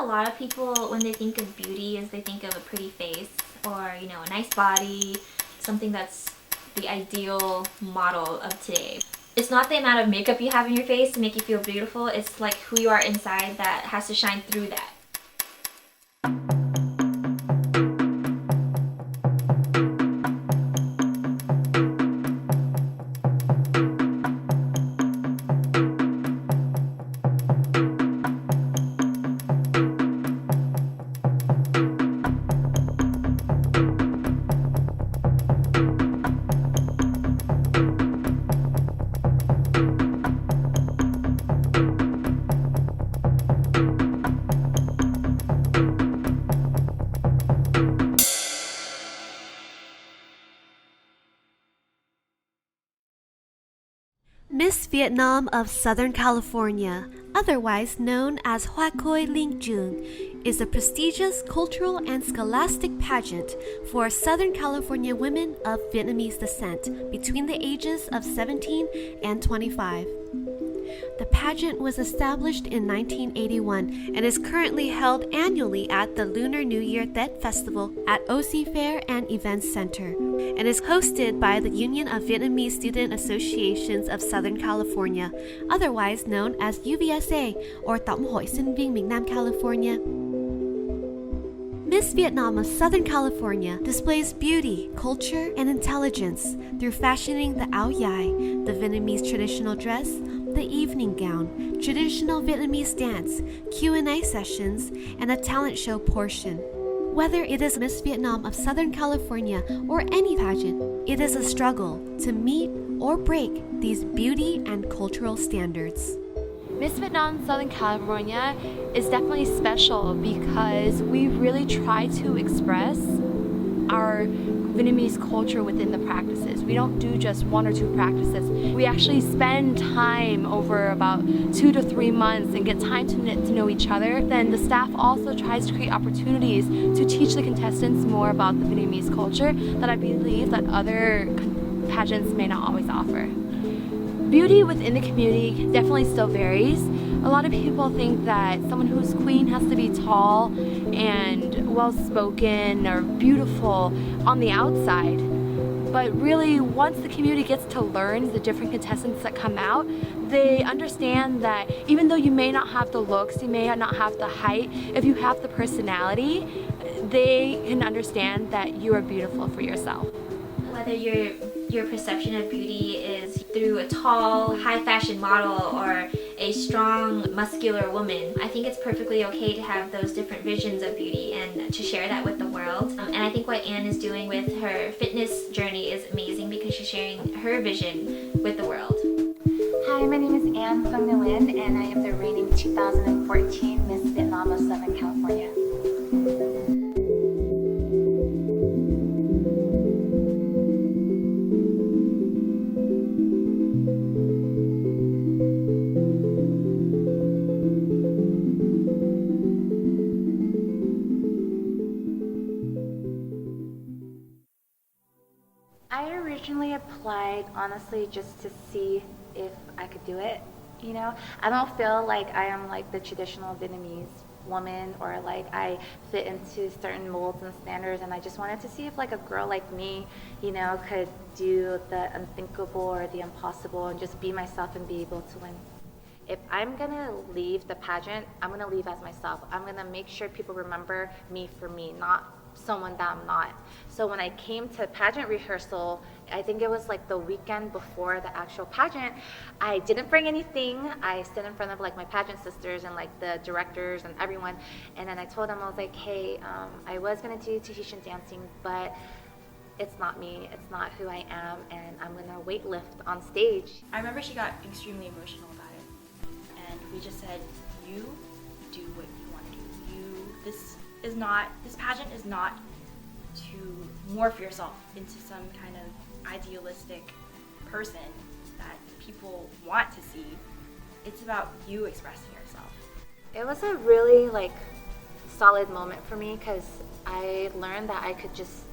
a lot of people, when they think of beauty, is they think of a pretty face or, you know, a nice body, something that's the ideal model of today. It's not the amount of makeup you have in your face to make you feel beautiful, it's like who you are inside that has to shine through that. Miss Vietnam of Southern California, otherwise known as Hoa Khôi Linh June, is a prestigious cultural and scholastic pageant for Southern California women of Vietnamese descent between the ages of 17 and 25. The pageant was established in 1981 and is currently held annually at the Lunar New Year Tết Festival at OC Fair and Events Center, and is hosted by the Union of Vietnamese Student Associations of Southern California, otherwise known as UVSA or Tổng hội Sinh viên miền Nam California. Miss Vietnam of Southern California displays beauty, culture, and intelligence through fashioning the áo dài, the Vietnamese traditional dress, the evening gown, traditional Vietnamese dance, Q&A sessions, and a talent show portion. Whether it is Miss Vietnam of Southern California or any pageant, it is a struggle to meet or break these beauty and cultural standards. Miss Vietnam Southern California is definitely special because we really try to express our Vietnamese culture within the practices. We don't do just one or two practices. We actually spend time over about 2 to 3 months and get time to get to know each other. Then the staff also tries to create opportunities to teach the contestants more about the Vietnamese culture that I believe that other pageants may not always offer. Beauty within the community definitely still varies. A lot of people think that someone who's queen has to be tall and well-spoken or beautiful on the outside. But really, once the community gets to learn the different contestants that come out, they understand that even though you may not have the looks, you may not have the height, if you have the personality, they can understand that you are beautiful for yourself. Whether your perception of beauty is through a tall, high fashion model or a strong, muscular woman, I think it's perfectly okay to have those different visions of beauty and to share that with the world. And I think what Anne is doing with her fitness journey is amazing because she's sharing her vision with the world. Hi, my name is Phung Nguyễn, and I am the reigning 2014 Miss Vietnam of Southern California. I originally applied, honestly, just to see if I could do it, you know? I don't feel like I am like the traditional Vietnamese woman or like I fit into certain molds and standards, and I just wanted to see if like a girl like me, you know, could do the unthinkable or the impossible and just be myself and be able to win. If I'm gonna leave the pageant, I'm gonna leave as myself. I'm gonna make sure people remember me for me, not someone that I'm not. So when I came to pageant rehearsal, I think it was like the weekend before the actual pageant, I didn't bring anything. I stood in front of like my pageant sisters and like the directors and everyone, and then I told them, I was like, hey, I was gonna do Tahitian dancing, but it's not me, it's not who I am, and I'm gonna weight lift on stage. I remember she got extremely emotional about it, and we just said, you do what you want to do. This pageant is not to morph yourself into some kind of idealistic person that people want to see. It's about you expressing yourself. It was a really like solid moment for me because I learned that I could just,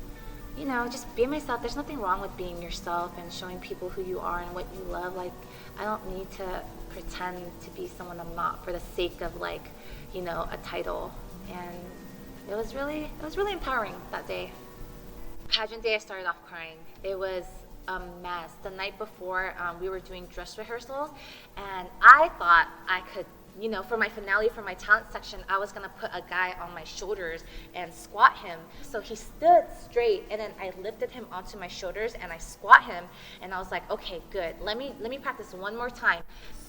you know, just be myself. There's nothing wrong with being yourself and showing people who you are and what you love. Like, I don't need to pretend to be someone I'm not for the sake of like, you know, a title. And it was really empowering that day. Pageant day, I started off crying. It was a mess. The night before, we were doing dress rehearsals, and I thought I could, you know, for my finale, for my talent section, I was gonna put a guy on my shoulders and squat him. So he stood straight, and then I lifted him onto my shoulders and I squat him, and I was like, okay, good. Let me practice one more time.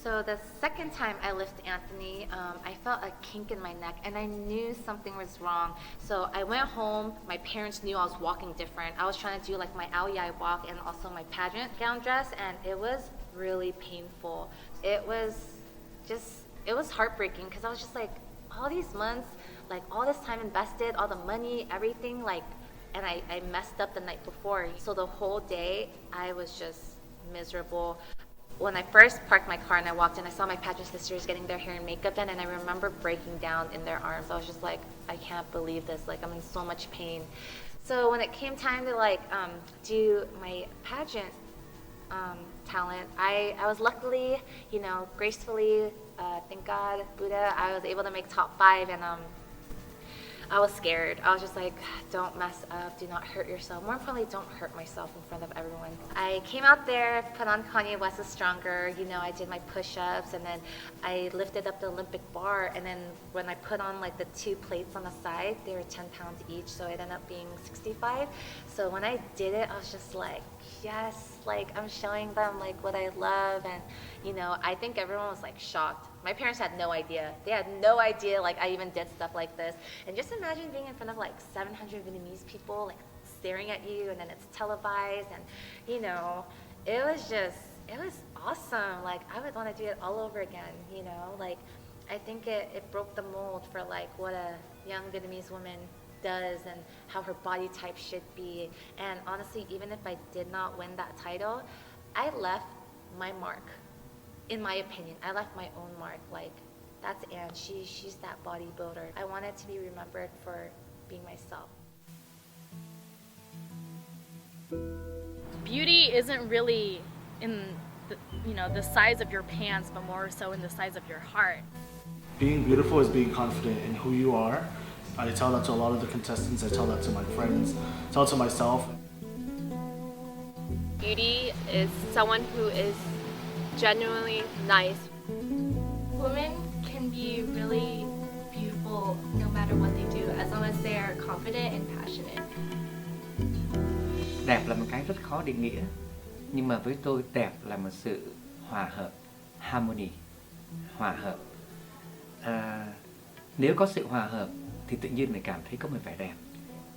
So the second time I lifted Anthony, I felt a kink in my neck, and I knew something was wrong. So I went home. My parents knew I was walking different. I was trying to do like my Aoyai walk and also my pageant gown dress, and it was really painful. It was heartbreaking because I was just like, all these months, like all this time invested, all the money, everything, like, and I messed up the night before. So the whole day I was just miserable. When I first parked my car and I walked in, I saw my pageant sisters getting their hair and makeup done, and I remember breaking down in their arms. I was just like, I can't believe this, like I'm in so much pain. So when it came time to like do my pageant talent, I was luckily, you know, gracefully, thank God, Buddha, I was able to make top 5, and I was scared. I was just like, don't mess up, do not hurt yourself. More importantly, don't hurt myself in front of everyone. I came out there, put on Kanye West's Stronger, you know, I did my push-ups, and then I lifted up the Olympic bar, and then when I put on like the 2 plates on the side, they were 10 pounds each, so it ended up being 65. So when I did it, I was just like, yes, like I'm showing them like what I love, and you know, I think everyone was like shocked. My parents had no idea. They had no idea like I even did stuff like this. And just imagine being in front of like 700 Vietnamese people like staring at you, and then it's televised, and you know, it was awesome. Like I would want to do it all over again, you know, like I think it broke the mold for like what a young Vietnamese woman does and how her body type should be. And honestly, even if I did not win that title, I left my mark. In my opinion, I left my own mark. Like, that's Anne, she's that bodybuilder. I wanted to be remembered for being myself. Beauty isn't really in the, you know, the size of your pants, but more so in the size of your heart. Being beautiful is being confident in who you are. I tell that to a lot of the contestants, I tell that to my friends, I tell it to myself. Beauty is someone who is genuinely nice. Women can be really beautiful no matter what they do, as long as they are confident and passionate. Đẹp là một cái rất khó định nghĩa, nhưng mà với tôi đẹp là một sự hòa hợp, harmony, hòa hợp. Nếu có sự hòa hợp thì tự nhiên mình cảm thấy có một vẻ đẹp.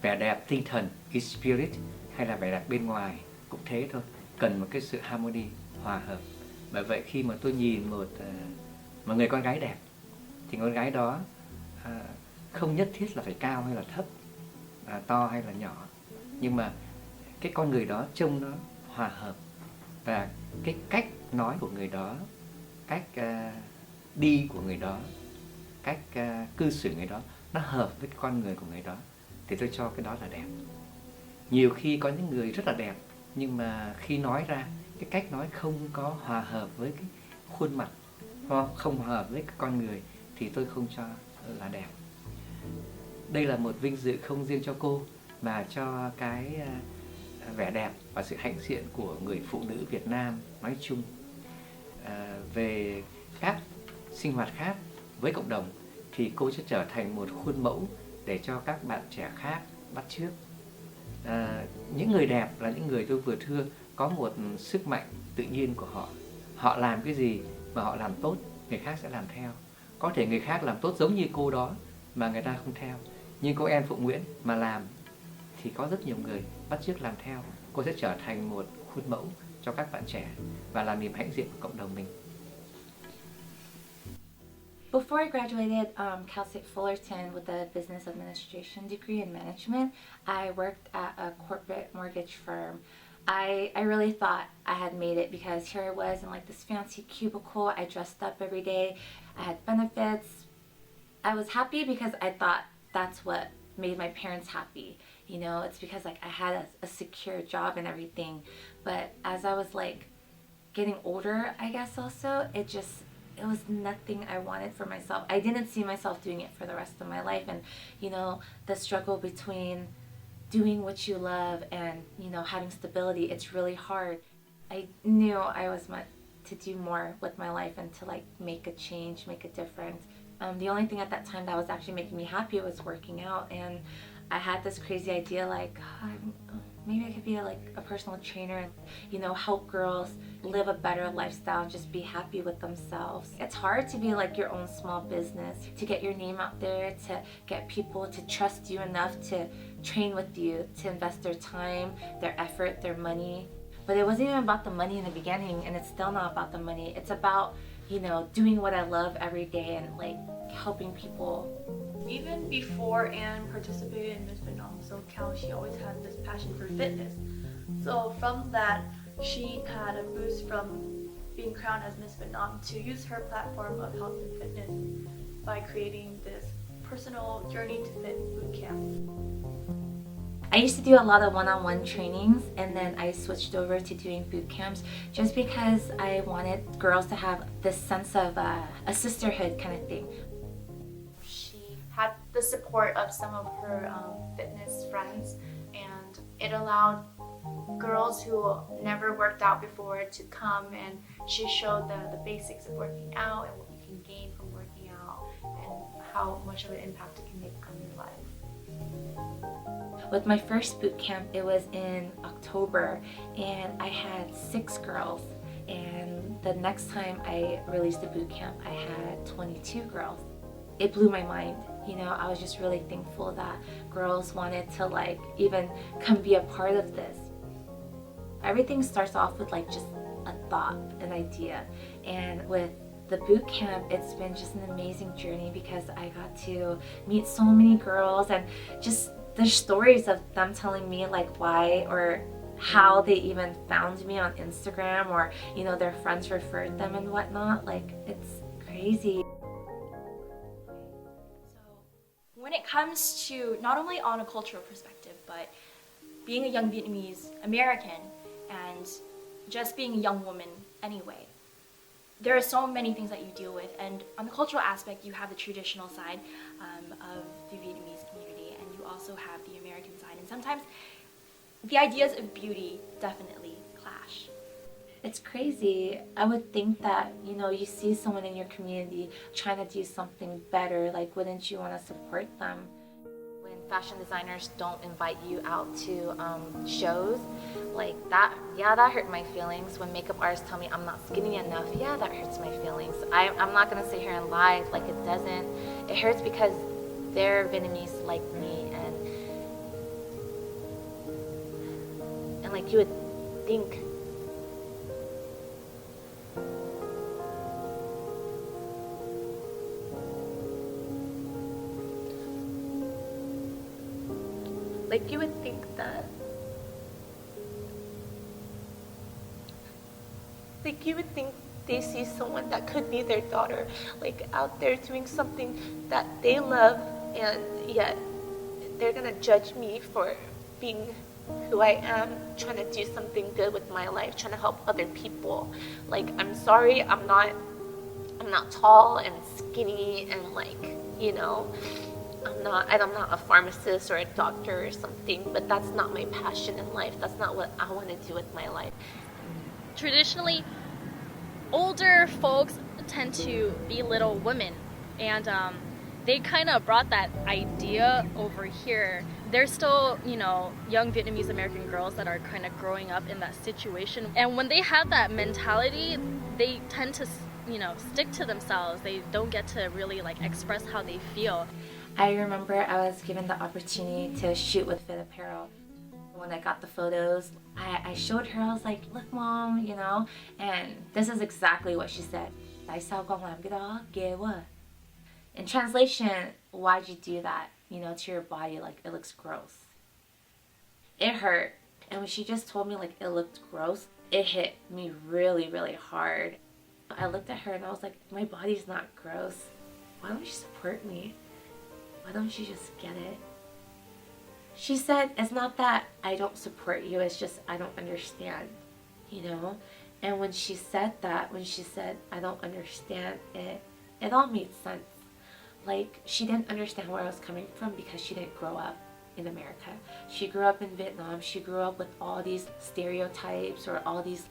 Vẻ đẹp tinh thần, is spirit, hay là vẻ đẹp bên ngoài cũng thế thôi, cần một cái sự harmony, hòa hợp. Bởi vậy khi mà tôi nhìn một người con gái đẹp thì con gái đó không nhất thiết là phải cao hay là thấp, to hay là nhỏ, nhưng mà cái con người đó trông nó hòa hợp, và cái cách nói của người đó, cách đi của người đó, cách cư xử người đó nó hợp với cái con người của người đó, thì tôi cho cái đó là đẹp. Nhiều khi có những người rất là đẹp nhưng mà khi nói ra cái cách nói không có hòa hợp với cái khuôn mặt, không hòa hợp với cái con người, thì tôi không cho là đẹp. Đây là một vinh dự không riêng cho cô mà cho cái vẻ đẹp và sự hãnh diện của người phụ nữ Việt Nam nói chung. Về các sinh hoạt khác với cộng đồng thì cô sẽ trở thành một khuôn mẫu để cho các bạn trẻ khác bắt chước. Những người đẹp là những người tôi vừa thưa có một sức mạnh tự nhiên của họ. Họ làm cái gì mà họ làm tốt, người khác sẽ làm theo. Có thể người khác làm tốt giống như cô đó mà người ta không theo, nhưng cô Em Phụng Nguyễn mà làm thì có rất nhiều người bắt chước làm theo. Cô sẽ trở thành một khuôn mẫu cho các bạn trẻ và là niềm hãnh diện của cộng đồng mình. Before I graduated Cal State Fullerton with a business administration degree in management, I worked at a corporate mortgage firm. I really thought I had made it because here I was in like this fancy cubicle. I dressed up every day. I had benefits. I was happy because I thought that's what made my parents happy. You know, it's because like I had a secure job and everything. But as I was like getting older, I guess also, it was nothing I wanted for myself. I didn't see myself doing it for the rest of my life. And, you know, the struggle between doing what you love and, you know, having stability, it's really hard. I knew I was meant to do more with my life and to like make a change, make a difference. The only thing at that time that was actually making me happy was working out, and I had this crazy idea like, maybe I could be like a personal trainer and, you know, help girls live a better lifestyle and just be happy with themselves. It's hard to be like your own small business, to get your name out there, to get people to trust you enough to train with you, to invest their time, their effort, their money. But it wasn't even about the money in the beginning, and it's still not about the money. It's about, you know, doing what I love every day and like helping people. Even before Anne participated in Miss Vietnam SoCal, she always had this passion for fitness. So from that, she had a boost from being crowned as Miss Vietnam to use her platform of health and fitness by creating this personal Journey to Fit boot camp. I used to do a lot of one-on-one trainings, and then I switched over to doing boot camps just because I wanted girls to have this sense of a sisterhood kind of thing. She had the support of some of her fitness friends, and it allowed girls who never worked out before to come, and she showed the basics of working out and what you can gain from working out and how much of an impact it can make on your life. With my first boot camp, it was in October, and I had 6 girls. And the next time I released the boot camp, I had 22 girls. It blew my mind. You know, I was just really thankful that girls wanted to like even come be a part of this. Everything starts off with like just a thought, an idea. And with the boot camp, it's been just an amazing journey because I got to meet so many girls, and just there's stories of them telling me like why or how they even found me on Instagram, or, you know, their friends referred them and whatnot. Like, it's crazy. So when it comes to not only on a cultural perspective, but being a young Vietnamese American and just being a young woman anyway, there are so many things that you deal with. And on the cultural aspect, you have the traditional side of the Vietnamese community, and you also have the American side. And sometimes the ideas of beauty definitely clash. It's crazy. I would think that, you know, you see someone in your community trying to do something better, like, wouldn't you want to support them? When fashion designers don't invite you out to shows, like that, yeah, that hurt my feelings. When makeup artists tell me I'm not skinny enough, yeah, that hurts my feelings. I'm not gonna sit here and lie like it doesn't. It hurts because they're Vietnamese like me, and like you would think. Like, you would think that, they see someone that could be their daughter, like, out there doing something that they love, and yet they're gonna judge me for being who I am, trying to do something good with my life, trying to help other people. Like, I'm sorry, I'm not tall and skinny and, like, you know, I'm not a pharmacist or a doctor or something, but that's not my passion in life. That's not what I want to do with my life. Traditionally, older folks tend to belittle women, and they kind of brought that idea over here. There's still, you know, young Vietnamese American girls that are kind of growing up in that situation, and when they have that mentality, they tend to, you know, stick to themselves. They don't get to really like express how they feel. I remember I was given the opportunity to shoot with Fit Apparel. When I got the photos, I showed her, I was like, look, Mom, you know, and this is exactly what she said. Tại sao con làm cái đó? Ghê quá. In translation, why'd you do that, you know, to your body? Like, it looks gross. It hurt. And when she just told me, like, it looked gross, it hit me really, really hard. I looked at her and I was like, my body's not gross. Why don't you support me? Why don't you just get it? She said, it's not that I don't support you, it's just I don't understand, you know? And when she said that, when she said, I don't understand it, it all made sense. Like, she didn't understand where I was coming from because she didn't grow up in America. She grew up in Vietnam. She grew up with all these stereotypes or all these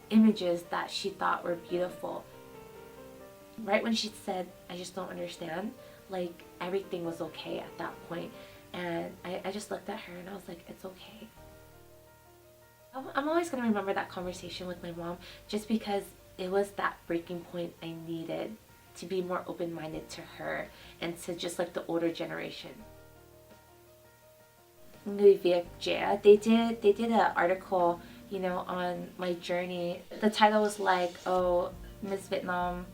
images that she thought were beautiful. Right when she said, I just don't understand, like, everything was okay at that point. And I just looked at her and I was like, it's okay. I'm always going to remember that conversation with my mom just because it was that breaking point I needed to be more open-minded to her and to just like the older generation. Người Việt trẻ, they did an article, you know, on my journey. The title was like, oh, Miss Vietnam,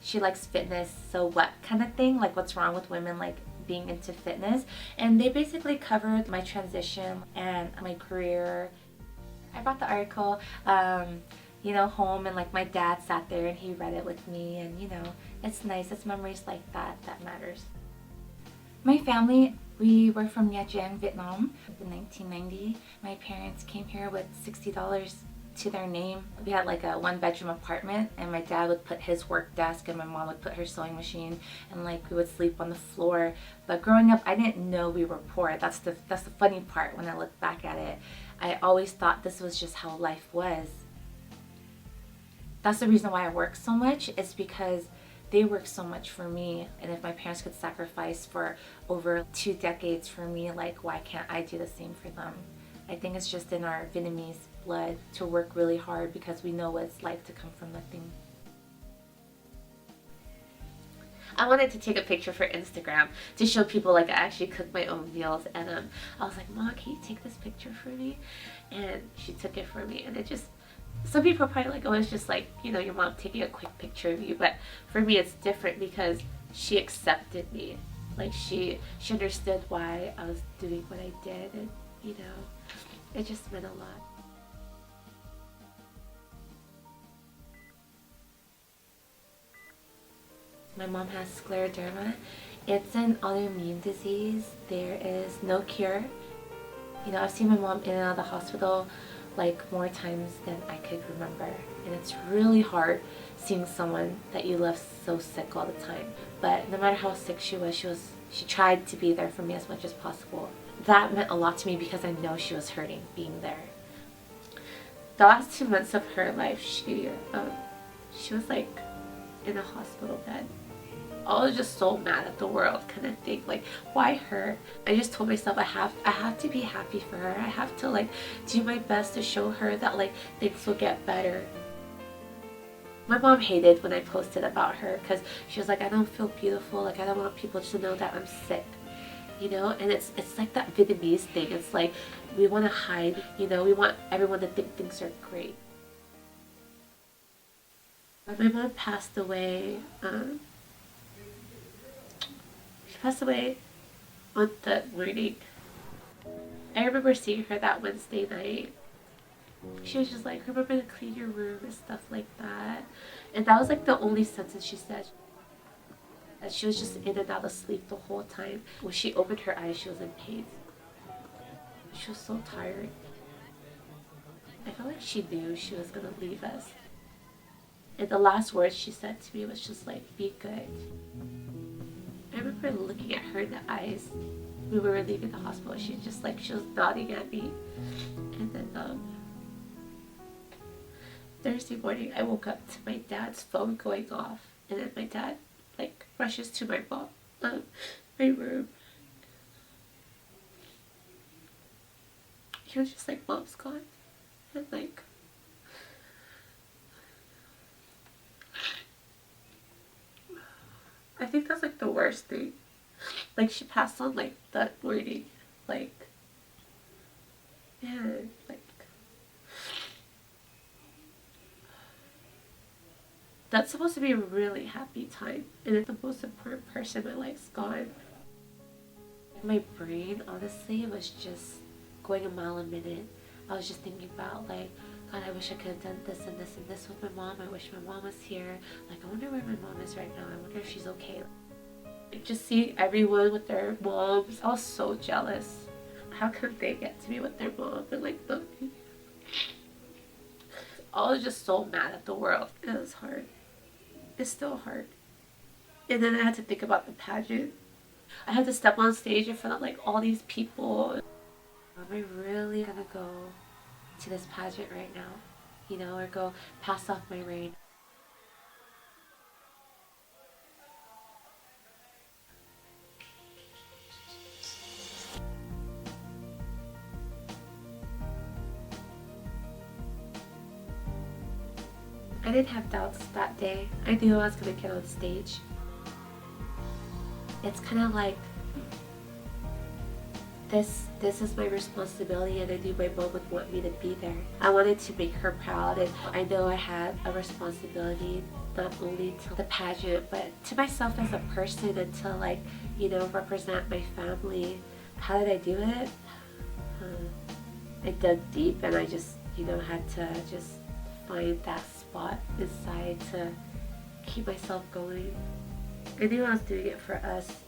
she likes fitness, so what kind of thing, like what's wrong with women like being into fitness. And they basically covered my transition and my career. I brought the article you know, home, and like my dad sat there and he read it with me, and you know, it's nice. It's memories like that that matters. My family, we were from Nha Trang, Vietnam in 1990. My parents came here with $60 to their name. We had like a 1-bedroom apartment, and my dad would put his work desk and my mom would put her sewing machine, and like we would sleep on the floor. But growing up, I didn't know we were poor. That's the funny part when I look back at it. I always thought this was just how life was. That's the reason why I work so much, is because they work so much for me. And if my parents could sacrifice for over 2 decades for me, like, why can't I do the same for them? I think it's just in our Vietnamese blood to work really hard because we know what it's like to come from nothing. I wanted to take a picture for Instagram to show people like I actually cook my own meals, and I was like, Mom, can you take this picture for me? And she took it for me, and it just, some people are probably like, oh, it's just like, you know, your mom taking a quick picture of you, but for me it's different because she accepted me. Like she understood why I was doing what I did, and you know, it just meant a lot. My mom has scleroderma. It's an autoimmune disease. There is no cure. You know, I've seen my mom in and out of the hospital like more times than I could remember. And it's really hard seeing someone that you love so sick all the time. But no matter how sick she tried to be there for me as much as possible. That meant a lot to me because I know she was hurting being there. The last 2 months of her life, she was like in a hospital bed. I was just so mad at the world kind of thing, like, why her? I just told myself I have to be happy for her. I have to like do my best to show her that like things will get better. My mom hated when I posted about her because she was like, I don't feel beautiful, like I don't want people to know that I'm sick, you know. And it's like that Vietnamese thing. It's like we want to hide, you know, we want everyone to think things are great. My mom passed away. She passed away on the morning. I remember seeing her that Wednesday night. She was just like, remember to clean your room and stuff like that. And that was like the only sentence she said. And she was just in and out of sleep the whole time. When she opened her eyes, she was in pain. She was so tired. I felt like she knew she was gonna leave us. And the last words she said to me was just like, be good. I remember looking at her in the eyes when we were leaving the hospital. She was nodding at me. And then Thursday morning I woke up to my dad's phone going off. And then my dad like rushes to my room. He was just like, Mom's gone. And like, I think that's like the worst thing. Like she passed on like that morning. Like, man, like that's supposed to be a really happy time, and it's the most important person in my life's gone. My brain honestly was just going a mile a minute. I was just thinking about like, God, I wish I could have done this and this and this with my mom. I wish my mom was here. Like, I wonder where my mom is right now. I wonder if she's okay. Like, just seeing everyone with their moms, I was so jealous. How could they get to be with their mom and like not me? I was just so mad at the world. It was hard. It's still hard. And then I had to think about the pageant. I had to step on stage in front of like all these people. Am I really gonna go to this pageant right now? You know, or go pass off my reign? I didn't have doubts that day. I knew I was gonna get on stage. It's kind of like this is my responsibility, and I knew my mom would want me to be there. I wanted to make her proud, and I know I had a responsibility not only to the pageant but to myself as a person, and to, like, you know, represent my family. How did I do it? I dug deep, and I just, you know, had to just find that spot inside to keep myself going. I knew I was doing it for us,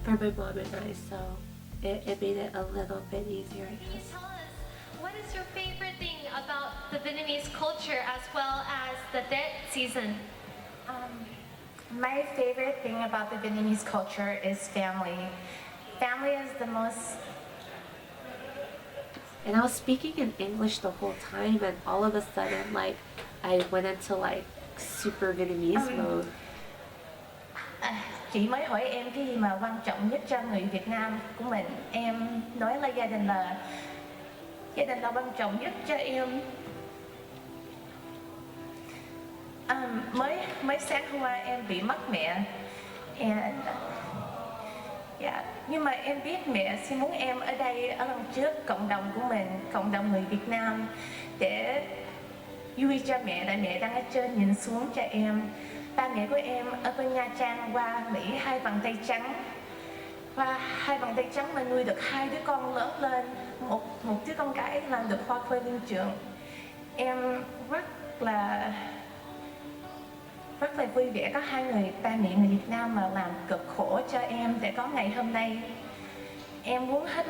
for my mom and I, so it made it a little bit easier, I guess. Tell us, what is your favorite thing about the Vietnamese culture as well as the Tết season? My favorite thing about the Vietnamese culture is family. Family is the most... And I was speaking in English the whole time, and all of a sudden, like, I went into like super Vietnamese mode. Chị mới hỏi em cái gì mà quan trọng nhất cho người Việt Nam của mình. Em nói là gia đình là quan trọng nhất cho em. Mới sáng hôm qua em bị mất mẹ. Nhưng mà em biết mẹ sẽ muốn em ở đây, ở lần trước, cộng đồng của mình, cộng đồng người Việt Nam, để vui cho mẹ, tại mẹ đang ở trên nhìn xuống cho em. Ba mẹ của em ở bên Nha Trang qua Mỹ 2 bàn tay trắng. Và 2 bàn tay trắng mà nuôi được 2 đứa con lớn lên. Một đứa con gái làm được hoa khôi liên trường. Em rất là vui vẻ có 2 người ba mẹ người Việt Nam mà làm cực khổ cho em để có ngày hôm nay. Em muốn hết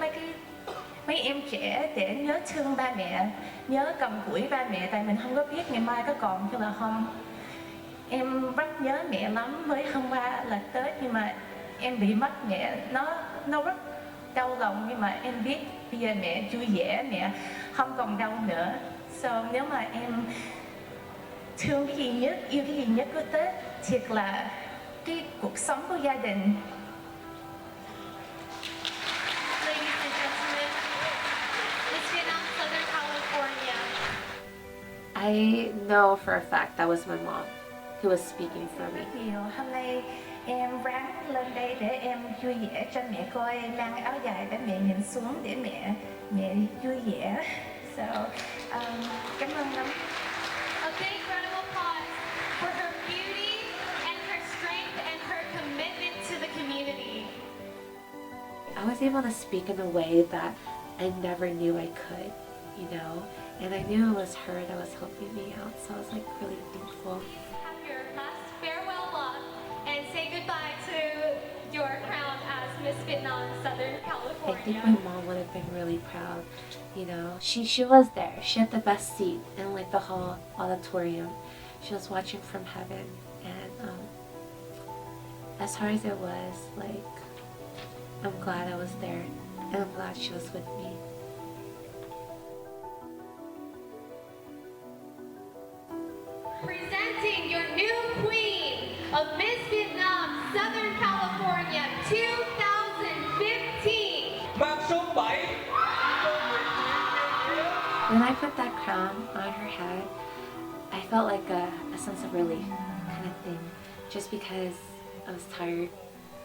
mấy em trẻ để nhớ thương ba mẹ, nhớ cầm cũi ba mẹ, tại mình không có biết ngày mai có còn hay là không. Em rất nhớ mẹ lắm. Mới hôm qua là Tết nhưng mà em bị mất mẹ, nó rất đau lòng, nhưng mà em biết bây giờ mẹ vui vẻ, mẹ không còn đau nữa. So nếu mà em thương cái gì nhất, yêu cái gì nhất của Tết, thiệt là cái cuộc sống của gia đình. Ladies and gentlemen, Miss Vietnam, Southern California. I know for a fact that was my mom who was speaking for me. Hôm nay em ráng lên đây để em vui vẻ cho mẹ coi, mang áo dài để mẹ nhìn xuống để mẹ vui vẻ. So, cảm ơn lắm. A big round of applause for her beauty and her strength and her commitment to the community. I was able to speak in a way that I never knew I could, you know, and I knew it was her that was helping me out, so I was like really thankful. Have your last farewell walk and say goodbye to your crown as Miss Vietnam, Southern California. I think my mom would have been really proud, you know. She was there. She had the best seat in like the hall auditorium. She was watching from heaven, and as hard as it was, like, I'm glad I was there, and I'm glad she was with me. Presenting your new queen of Miss Vietnam, Southern California 2015. When I put that crown on her head, I felt like a sense of relief kind of thing, just because I was tired,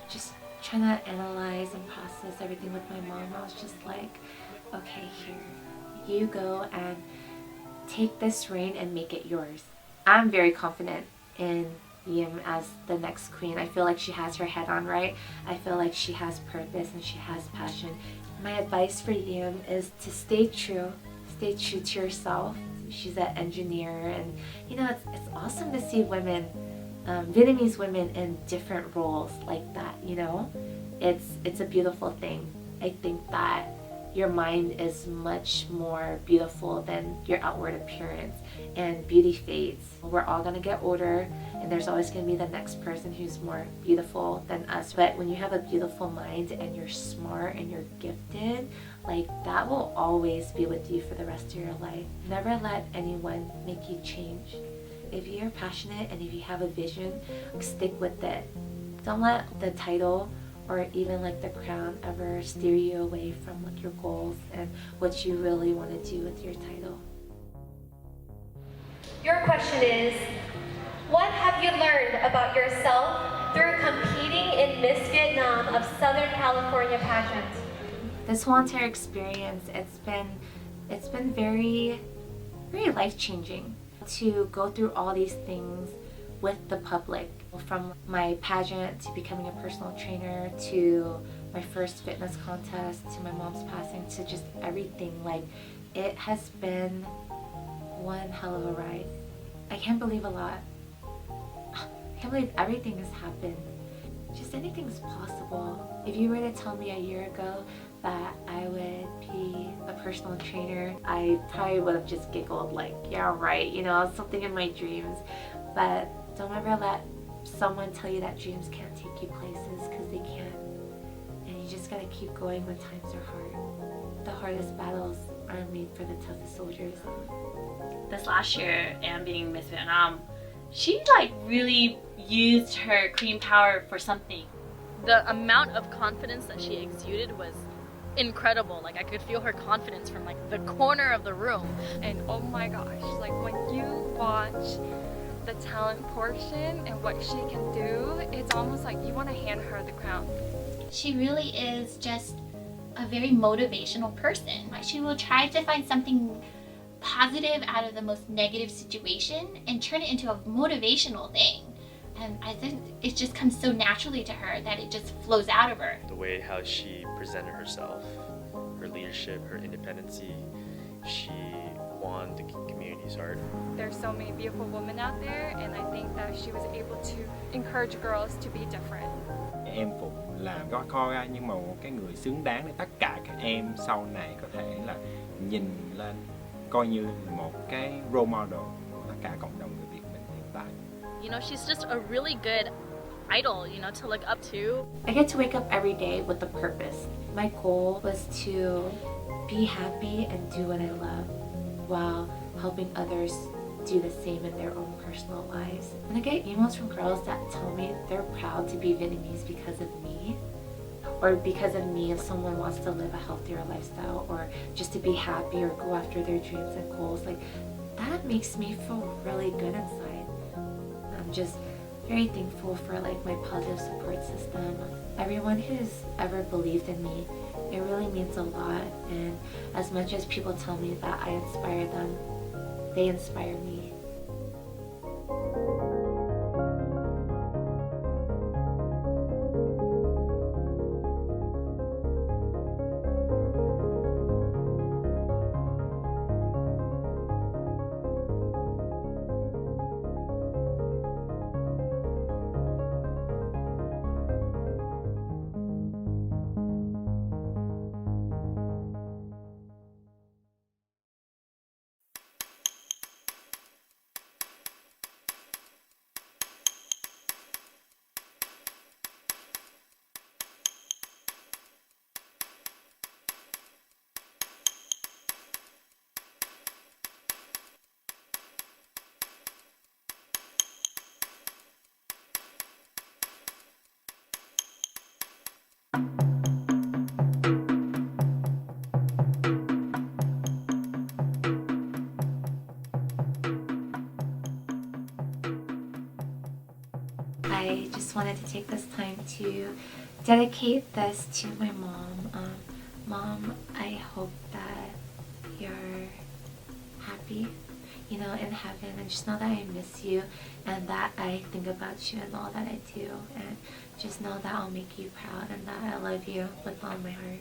just trying to analyze and process everything with my mom. I was just like, okay, here, you go and take this reign and make it yours. I'm very confident in Yim as the next queen. I feel like she has her head on right. I feel like she has purpose and she has passion. My advice for Yim is to stay true to yourself. She's an engineer, and you know, it's awesome to see women, Vietnamese women in different roles like that, you know. It's a beautiful thing. I think that your mind is much more beautiful than your outward appearance, and beauty fades. We're all gonna get older, and there's always gonna be the next person who's more beautiful than us. But when you have a beautiful mind and you're smart and you're gifted, like that will always be with you for the rest of your life. Never let anyone make you change. If you're passionate and if you have a vision, stick with it. Don't let the title or even like the crown ever steer you away from like your goals and what you really want to do with your title. Your question is, what have you learned about yourself through competing in Miss Vietnam of Southern California pageant? This whole entire experience, it's been very, very life-changing to go through all these things with the public. From my pageant to becoming a personal trainer to my first fitness contest to my mom's passing to just everything. Like, it has been one hell of a ride. I can't believe a lot. I can't believe everything has happened. Just anything's possible. If you were to tell me a year ago that I would be a personal trainer, I probably would have just giggled like, yeah, right, you know, something in my dreams. But don't ever let someone tell you that dreams can't take you places, because they can. And you just gotta keep going when times are hard. The hardest battles are made for the toughest soldiers. This last year, and being Miss Vietnam, she like really used her queen power for something. The amount of confidence that she exuded was incredible. Like, I could feel her confidence from like the corner of the room. And oh my gosh, like when you watch the talent portion and what she can do, it's almost like you want to hand her the crown. She really is just a very motivational person. She will try to find something positive out of the most negative situation and turn it into a motivational thing. And I think it just comes so naturally to her that it just flows out of her. The way how she presented herself, her leadership, her independency, she won the community's heart. There's so many beautiful women out there, and I think that she was able to encourage girls to be different. Em Phụng là gói kho ra, nhưng mà một cái người xứng đáng để tất cả các em sau này có thể là nhìn lên, coi như một cái role model của tất cả cộng đồng người Việt mình hiện tại. You know, she's just a really good idol, you know, to look up to. I get to wake up every day with a purpose. My goal was to be happy and do what I love while helping others do the same in their own personal lives. When I get emails from girls that tell me they're proud to be Vietnamese because of me, or because of me if someone wants to live a healthier lifestyle, or just to be happy or go after their dreams and goals, like that makes me feel really good inside. I'm just very thankful for like my positive support system. Everyone who's ever believed in me, it really means a lot. And as much as people tell me that I inspire them, they inspire me. I just wanted to take this time to dedicate this to my mom. Mom, I hope that you're happy, you know, in heaven, and just know that I miss you and that I think about you and all that I do, and just know that I'll make you proud and that I love you with all my heart.